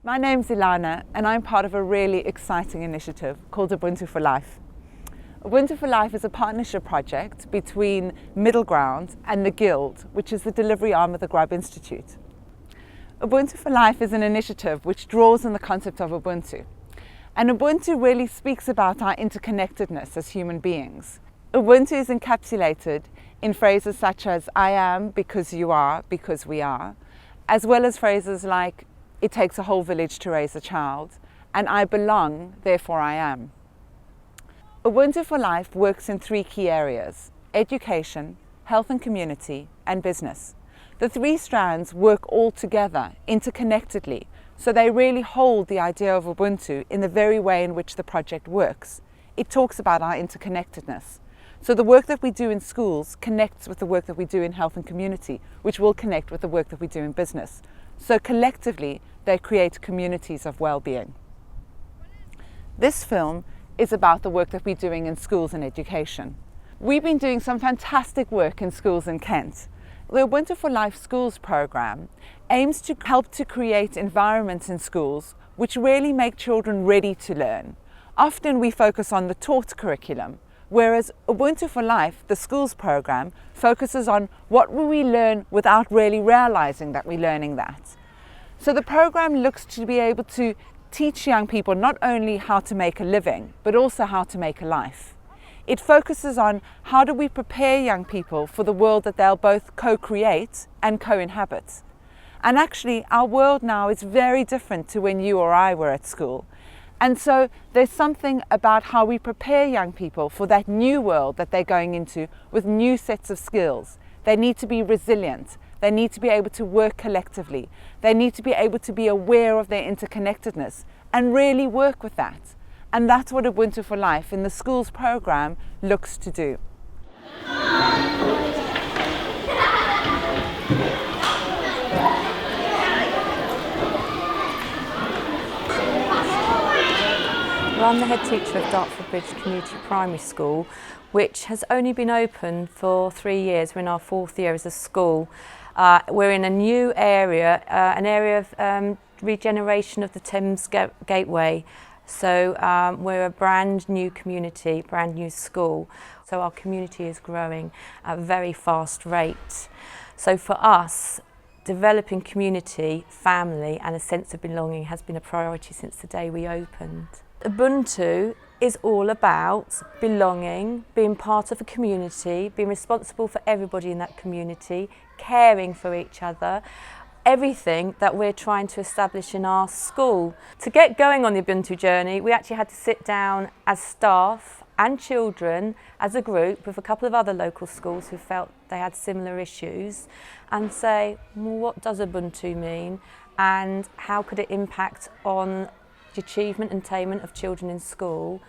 My name's Ilana and I'm part of a really exciting initiative called Ubuntu4Life. Ubuntu4Life is a partnership project between Middle Ground and the Guild, which is the delivery arm of the Grub Institute. Ubuntu4Life is an initiative which draws on the concept of Ubuntu. And Ubuntu really speaks about our interconnectedness as human beings. Ubuntu is encapsulated in phrases such as I am because you are because we are, as well as phrases like it takes a whole village to raise a child, and I belong, therefore I am. Ubuntu4Life works in three key areas: education, health and community, and business. The three strands work all together, interconnectedly, so they really hold the idea of Ubuntu in the very way in which the project works. It talks about our interconnectedness. So the work that we do in schools connects with the work that we do in health and community, which will connect with the work that we do in business. So collectively, they create communities of well-being. This film is about the work that we're doing in schools and education. We've been doing some fantastic work in schools in Kent. The Ubuntu4Life Schools program aims to help to create environments in schools which really make children ready to learn. Often we focus on the taught curriculum, whereas Ubuntu4Life, the schools program, focuses on what will we learn without really realizing that we're learning that. So the program looks to be able to teach young people not only how to make a living, but also how to make a life. It focuses on how do we prepare young people for the world that they'll both co-create and co-inhabit. And actually, our world now is very different to when you or I were at school. And so there's something about how we prepare young people for that new world that they're going into with new sets of skills. They need to be resilient. They need to be able to work collectively. They need to be able to be aware of their interconnectedness and really work with that. And that's what Ubuntu4Life in the schools program looks to do. I'm the head teacher of Dartford Bridge Community Primary School, which has only been open for 3 years. We're in our 4th year as a school. We're in a new area, an area of regeneration of the Thames Gateway. So we're a brand new community, brand new school. So our community is growing at a very fast rate. So for us, developing community, family and a sense of belonging has been a priority since the day we opened. Ubuntu is all about belonging, being part of a community, being responsible for everybody in that community, caring for each other, everything that we're trying to establish in our school. To get going on the Ubuntu journey, we actually had to sit down as staff and children as a group with a couple of other local schools who felt they had similar issues and say, well, what does Ubuntu mean and how could it impact on the achievement and attainment of children in school?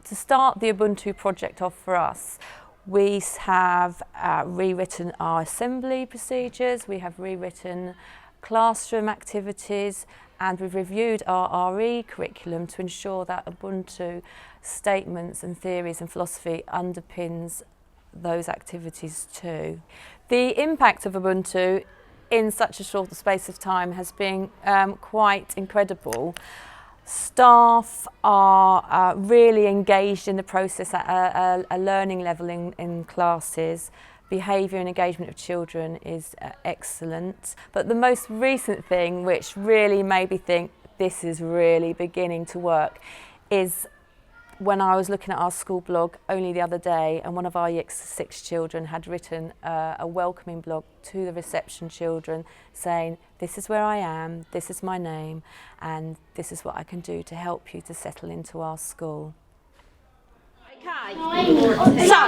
To start the Ubuntu project off for us, we have rewritten our assembly procedures, we have rewritten classroom activities, and we've reviewed our RE curriculum to ensure that Ubuntu statements and theories and philosophy underpins those activities too. The impact of Ubuntu in such a short space of time has been quite incredible. Staff are really engaged in the process at a learning level in classes. Behaviour and engagement of children is excellent. But the most recent thing which really made me think this is really beginning to work is when I was looking at our school blog only the other day, and one of our Year 6 children had written a welcoming blog to the reception children saying, this is where I am, this is my name, and this is what I can do to help you to settle into our school. So,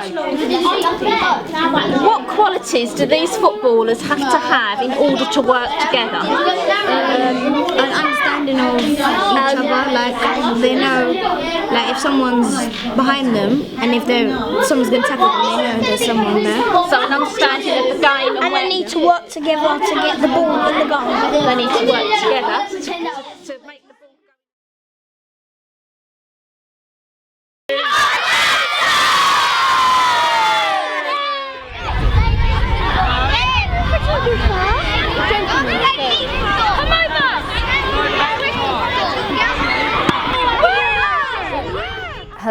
what qualities do these footballers have to have in order to work together? An understanding of each other, like they know, like if someone's behind them and if someone's going to tackle them, they know there's someone there. So an understanding of the game And they need to work together to get the ball in the goal. They need to work together to make the ball go. Come over!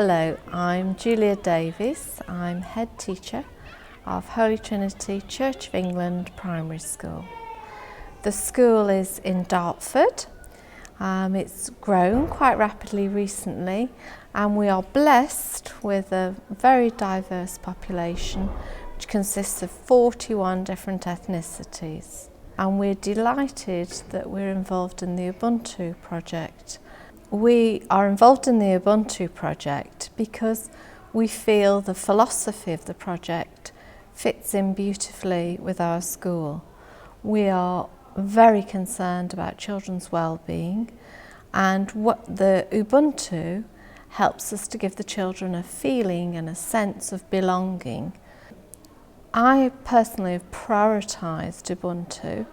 Hello, I'm Julia Davies. I'm head teacher of Holy Trinity Church of England Primary School. The school is in Dartford. It's grown quite rapidly recently, and we are blessed with a very diverse population which consists of 41 different ethnicities. And we're delighted that we're involved in the Ubuntu project. We are involved in the Ubuntu project because we feel the philosophy of the project fits in beautifully with our school. We are very concerned about children's well-being, and what the Ubuntu helps us to give the children a feeling and a sense of belonging. I personally have prioritised Ubuntu.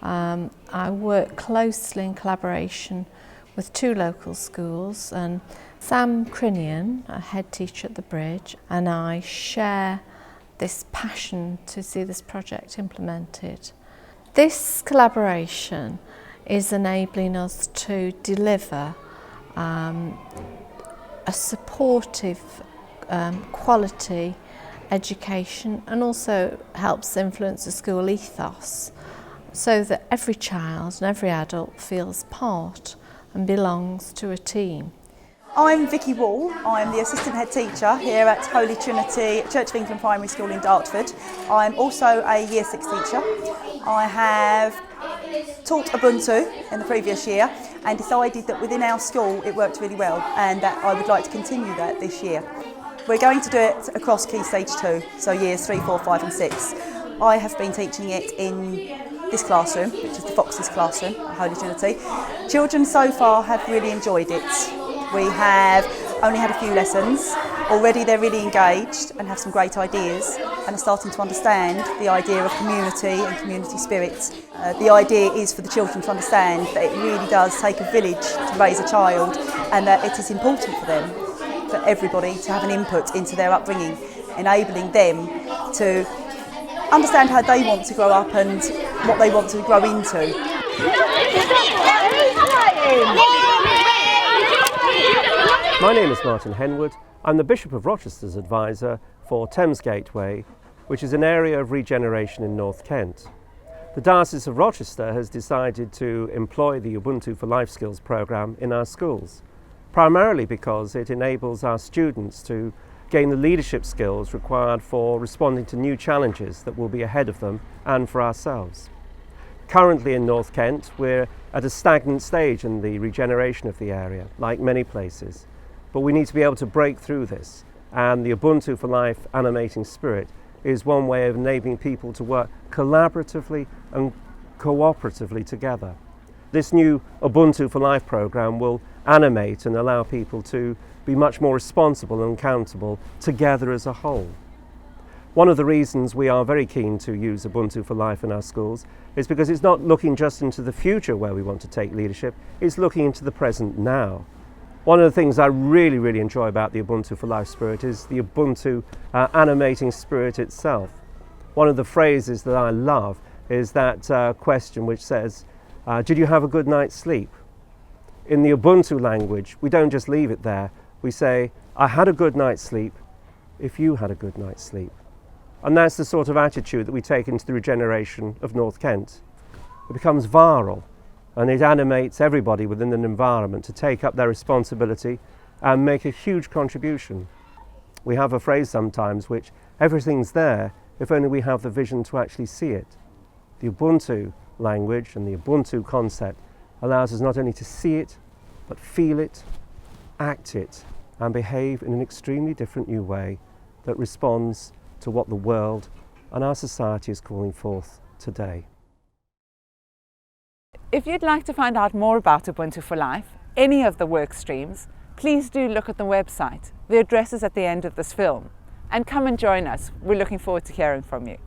I work closely in collaboration with 2 local schools, and Sam Crinian, a head teacher at the Bridge, and I share this passion to see this project implemented. This collaboration is enabling us to deliver a supportive, quality education, and also helps influence the school ethos so that every child and every adult feels part and belongs to a team. I'm Vicky Wall. I'm the assistant head teacher here at Holy Trinity Church of England Primary School in Dartford. I'm also a Year 6 teacher. I have taught Ubuntu in the previous year and decided that within our school it worked really well, and that I would like to continue that this year. We're going to do it across Key Stage 2, so years 3, 4, 5 and 6. I have been teaching it in this classroom, which is the Fox's classroom at Holy Trinity. Children so far have really enjoyed it. We have only had a few lessons. Already they're really engaged and have some great ideas and are starting to understand the idea of community and community spirit. The idea is for the children to understand that it really does take a village to raise a child, and that it is important for them, for everybody, to have an input into their upbringing, enabling them to understand how they want to grow up and what they want to grow into. My name is Martin Henwood. I'm the Bishop of Rochester's advisor for Thames Gateway, which is an area of regeneration in North Kent. The Diocese of Rochester has decided to employ the Ubuntu4Life skills programme in our schools, primarily because it enables our students to gain the leadership skills required for responding to new challenges that will be ahead of them and for ourselves. Currently in North Kent, we're at a stagnant stage in the regeneration of the area, like many places. But we need to be able to break through this, and the Ubuntu4Life animating spirit is one way of enabling people to work collaboratively and cooperatively together. This new Ubuntu4Life program will animate and allow people to be much more responsible and accountable together as a whole. One of the reasons we are very keen to use Ubuntu4Life in our schools is because it's not looking just into the future where we want to take leadership, it's looking into the present now. One of the things I really enjoy about the Ubuntu4Life spirit is the Ubuntu animating spirit itself. One of the phrases that I love is that question which says, did you have a good night's sleep? In the Ubuntu language, we don't just leave it there. We say, I had a good night's sleep if you had a good night's sleep. And that's the sort of attitude that we take into the regeneration of North Kent. It becomes viral, and it animates everybody within an environment to take up their responsibility and make a huge contribution. We have a phrase sometimes which, everything's there if only we have the vision to actually see it. The Ubuntu language and the Ubuntu concept allows us not only to see it, but feel it, act it, and behave in an extremely different new way that responds to what the world and our society is calling forth today. If you'd like to find out more about Ubuntu4Life, any of the work streams, please do look at the website. The address is at the end of this film. And come and join us. We're looking forward to hearing from you.